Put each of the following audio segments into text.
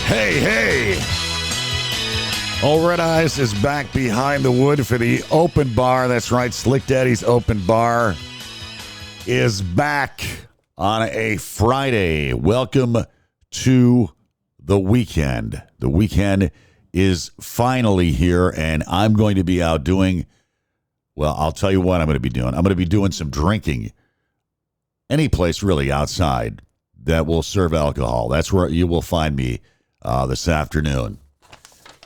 Hey, hey. Old Red Eyes is back behind the wood for the open bar. That's right, Slick Daddy's open bar is back on a Friday. Welcome to the weekend. The weekend is finally here, and I'm going to be out doing, well, I'll tell you what I'm going to be doing. I'm going to be doing some drinking. Any place really outside that will serve alcohol. That's where you will find me this afternoon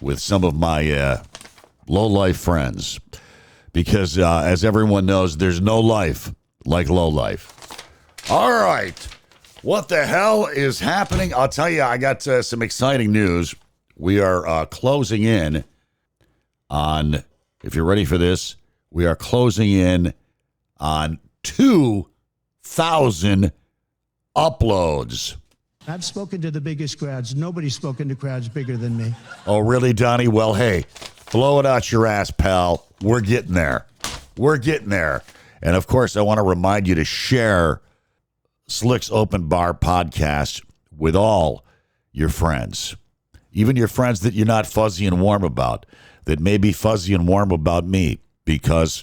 with some of my low-life friends. Because as everyone knows, there's no life like low life. All right. What the hell is happening? I'll tell you, I got some exciting news. We are closing in on, if you're ready for this, we are closing in on 2,000 uploads. I've spoken to the biggest crowds. Nobody's spoken to crowds bigger than me. Oh, really, Donnie? Well, hey, blow it out your ass, pal. We're getting there. We're getting there. And, of course, I want to remind you to share Slick's Open Bar podcast with all your friends, even your friends that you're not fuzzy and warm about, that may be fuzzy and warm about me, because,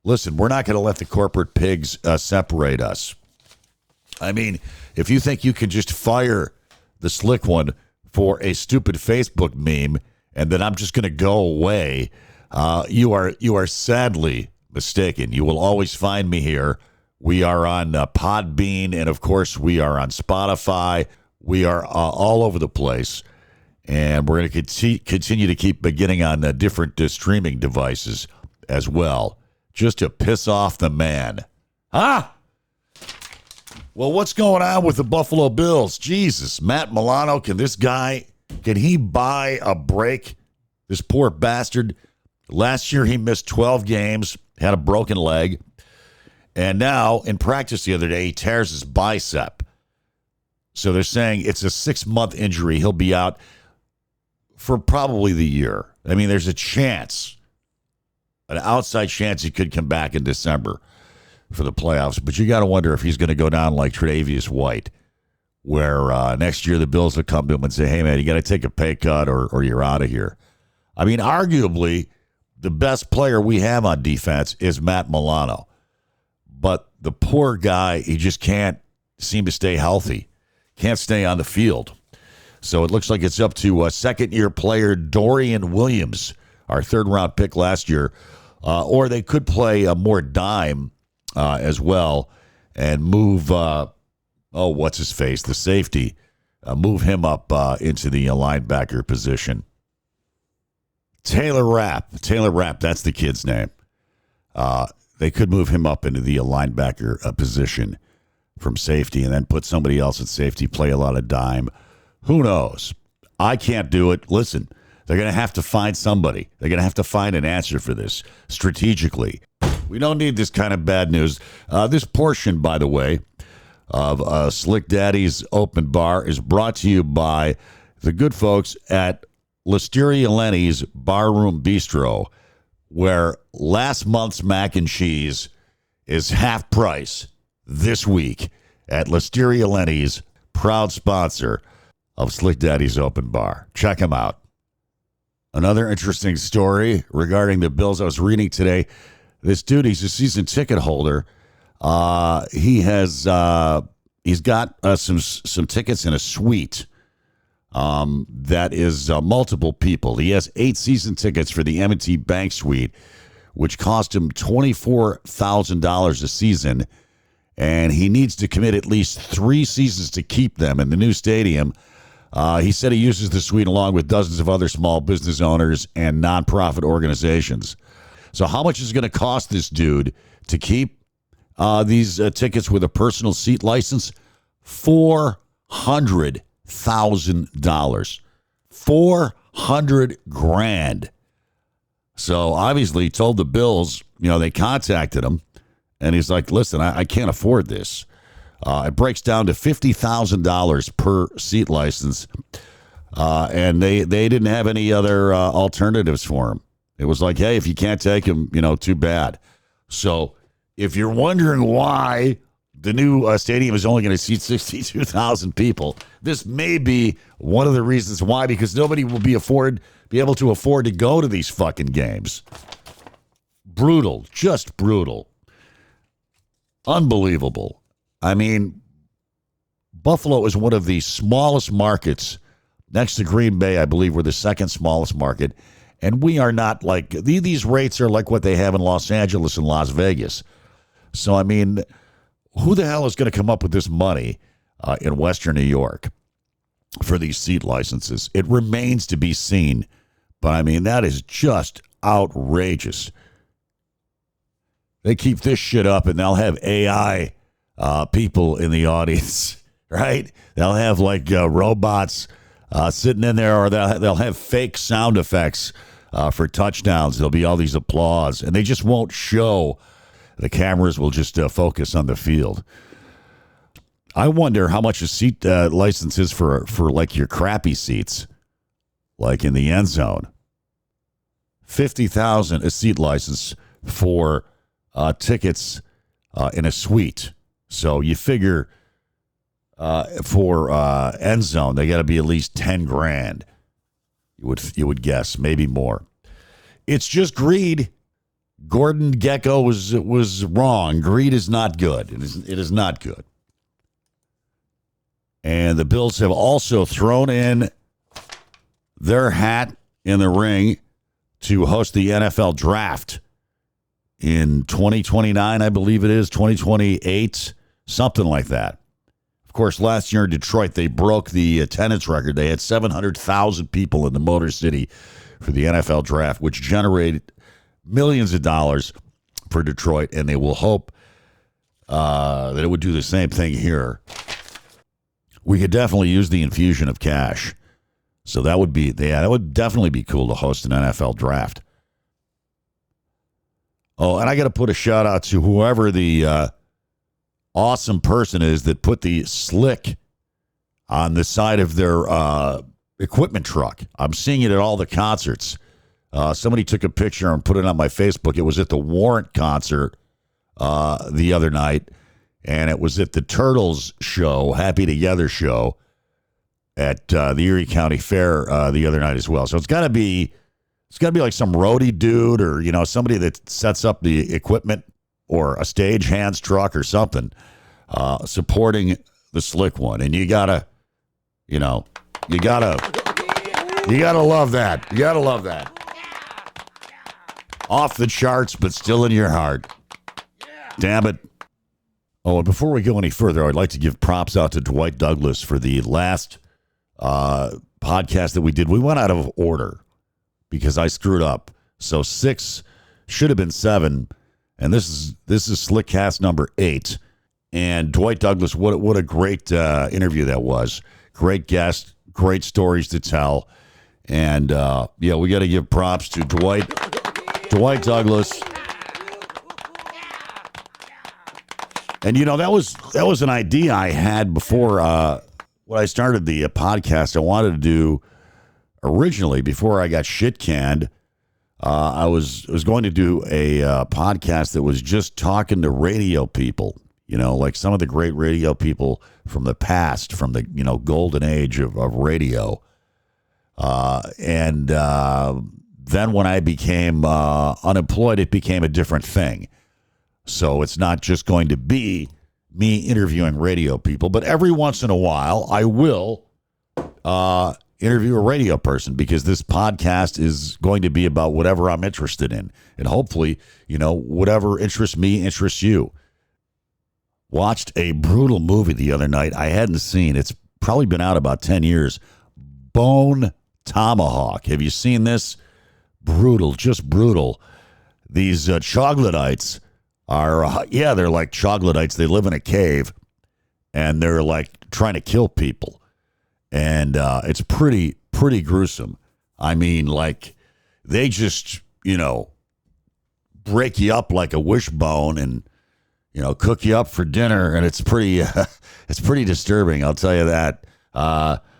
listen, we're not going to let the corporate pigs separate us. I mean, if you think you can just fire the Slick one for a stupid Facebook meme and then I'm just going to go away, you are sadly mistaken. You will always find me here. We are on Podbean, and of course we are on Spotify. We are all over the place, and we're going to continue to keep getting on different streaming devices as well, just to piss off the man. Huh? Well, what's going on with the Buffalo Bills? Jesus, Matt Milano, can he buy a break? This poor bastard. Last year he missed 12 games, had a broken leg, and now in practice the other day he tears his bicep. So they're saying it's a 6-month injury. He'll be out for probably the year. I mean, there's a chance, an outside chance he could come back in December for the playoffs, but you got to wonder if he's going to go down like Tre'Davious White, where next year the Bills will come to him and say, hey, man, you got to take a pay cut or you're out of here. I mean, arguably, the best player we have on defense is Matt Milano, but the poor guy, he just can't seem to stay healthy, can't stay on the field. So it looks like it's up to second-year player Dorian Williams, our third-round pick last year, or they could play a more dime as well, and move, what's his face, the safety, move him up into the linebacker position. Taylor Rapp, that's the kid's name. They could move him up into the linebacker position from safety and then put somebody else at safety, play a lot of dime. Who knows? I can't do it. Listen, they're going to have to find somebody. They're going to have to find an answer for this strategically. We don't need this kind of bad news. This portion, by the way, of Slick Daddy's Open Bar is brought to you by the good folks at Listeria Lenny's Barroom Bistro, where last month's mac and cheese is half price this week at Listeria Lenny's, proud sponsor of Slick Daddy's Open Bar. Check them out. Another interesting story regarding the Bills I was reading today. This dude, he's a season ticket holder. He's got some tickets in a suite that is multiple people. He has 8 season tickets for the M&T Bank Suite, which cost him $24,000 a season, and he needs to commit at least 3 seasons to keep them in the new stadium. He said he uses the suite along with dozens of other small business owners and nonprofit organizations. So how much is it going to cost this dude to keep these tickets with a personal seat license? $400,000. $400,000. So obviously he told the Bills, they contacted him, and he's like, listen, I can't afford this. It breaks down to $50,000 per seat license, and they didn't have any other alternatives for him. It was like, hey, if you can't take him, too bad. So if you're wondering why the new stadium is only going to seat 62,000 people. This may be one of the reasons why, because nobody will be able to afford to go to these fucking games. Brutal, just brutal. Unbelievable. I mean, Buffalo is one of the smallest markets. Next to Green Bay, I believe we're the second smallest market. And we are not like, these rates are like what they have in Los Angeles and Las Vegas. So, I mean, who the hell is going to come up with this money in Western New York for these seat licenses? It remains to be seen. But, I mean, that is just outrageous. They keep this shit up and they'll have AI people in the audience, right? They'll have like robots sitting in there, or they'll have fake sound effects for touchdowns. There'll be all these applause, and they just won't show. The cameras will just focus on the field. I wonder how much a seat license is for like your crappy seats, like in the end zone. 50,000 a seat license for tickets in a suite. So you figure for end zone, they got to be at least 10 grand. You would guess, maybe more. It's just greed. Gordon Gekko was wrong. Greed is not good. It is not good. And the Bills have also thrown in their hat in the ring to host the NFL draft in 2029, I believe it is, 2028, something like that. Of course, last year in Detroit, they broke the attendance record. They had 700,000 people in the Motor City for the NFL draft, which generated millions of dollars for Detroit, and they will hope that it would do the same thing here. We could definitely use the infusion of cash. So that would definitely be cool to host an NFL draft. Oh, and I got to put a shout out to whoever the awesome person is that put the slick on the side of their equipment truck. I'm seeing it at all the concerts. Somebody took a picture and put it on my Facebook. It was at the Warrant concert the other night, and it was at the Turtles show, Happy Together show, at the Erie County Fair the other night as well. So it's got to be like some roadie dude, or somebody that sets up the equipment, or a stage hands truck or something, supporting the slick one. And you gotta love that. You gotta love that. Off the charts, but still in your heart. Damn it. Oh, and before we go any further, I'd like to give props out to Dwight Douglas for the last podcast that we did. We went out of order because I screwed up. So 6 should have been 7, and this is Slickcast number 8. And Dwight Douglas, what a great interview that was. Great guest, great stories to tell, and we got to give props to Dwight Douglas. And that was an idea I had before when I started the podcast. I wanted to do originally, before I got shit canned. I was going to do a podcast that was just talking to radio people, like some of the great radio people from the past, from the golden age of radio. And then when I became unemployed, it became a different thing. So it's not just going to be me interviewing radio people, but every once in a while I will interview a radio person, because this podcast is going to be about whatever I'm interested in. And hopefully, whatever interests me interests you. Watched a brutal movie the other night I hadn't seen. It's probably been out about 10 years. Bone Tomahawk. Have you seen this? Brutal, just brutal. These troglodytes are, they're like troglodytes. They live in a cave, and they're like trying to kill people. And it's pretty gruesome. I mean, like, they just, break you up like a wishbone and, cook you up for dinner. And it's pretty disturbing, I'll tell you that.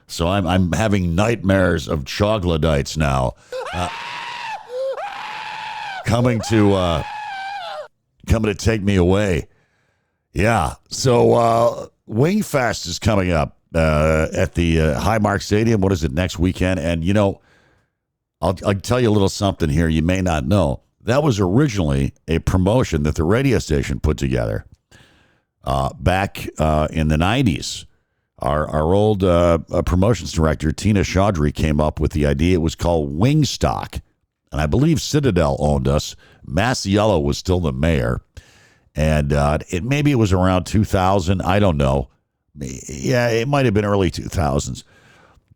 So I'm having nightmares of troglodytes now. Coming to take me away. Yeah. So Wingfest is coming up at the Highmark Stadium. What is it, next weekend? And, I'll tell you a little something here you may not know. That was originally a promotion that the radio station put together back in the 90s. Our old promotions director, Tina Chaudhry, came up with the idea. It was called Wingstock. And I believe Citadel owned us. Masiello was still the mayor. And maybe it was around 2000. I don't know. Yeah, it might have been early 2000s.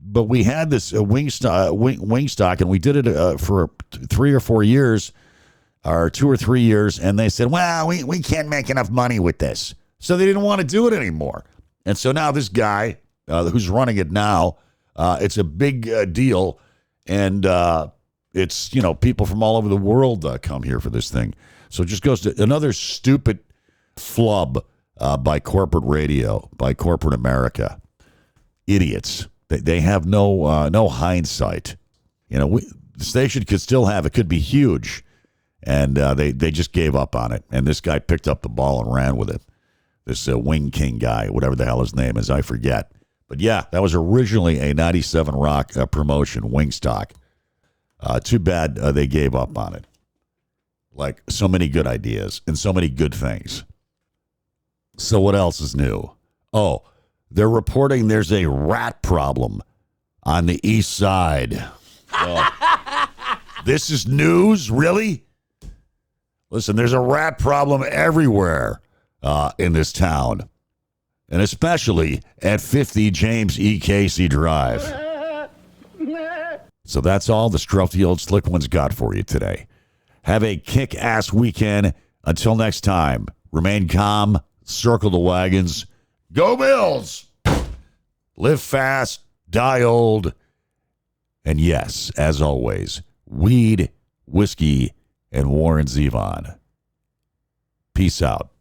But we had this Wingstock, and we did it for 3 or 4 years, or 2 or 3 years. And they said, well, we can't make enough money with this. So they didn't want to do it anymore. And so now this guy who's running it now, it's a big deal. And it's, people from all over the world come here for this thing. So it just goes to another stupid flub by corporate radio, by corporate America. Idiots. They have no hindsight. The station could still have, it could be huge. And they just gave up on it. And this guy picked up the ball and ran with it. This Wing King guy, whatever the hell his name is, I forget. But yeah, that was originally a 97 Rock promotion, Wingstock. Too bad they gave up on it. Like so many good ideas and so many good things. So what else is new? Oh, they're reporting there's a rat problem on the east side. This is news? Really? Listen, there's a rat problem everywhere in this town, and especially at 50 James E. Casey Drive. So that's all the Scruffy Old Slick Ones got for you today. Have a kick-ass weekend. Until next time, remain calm, circle the wagons. Go Bills! Live fast, die old, and yes, as always, weed, whiskey, and Warren Zevon. Peace out.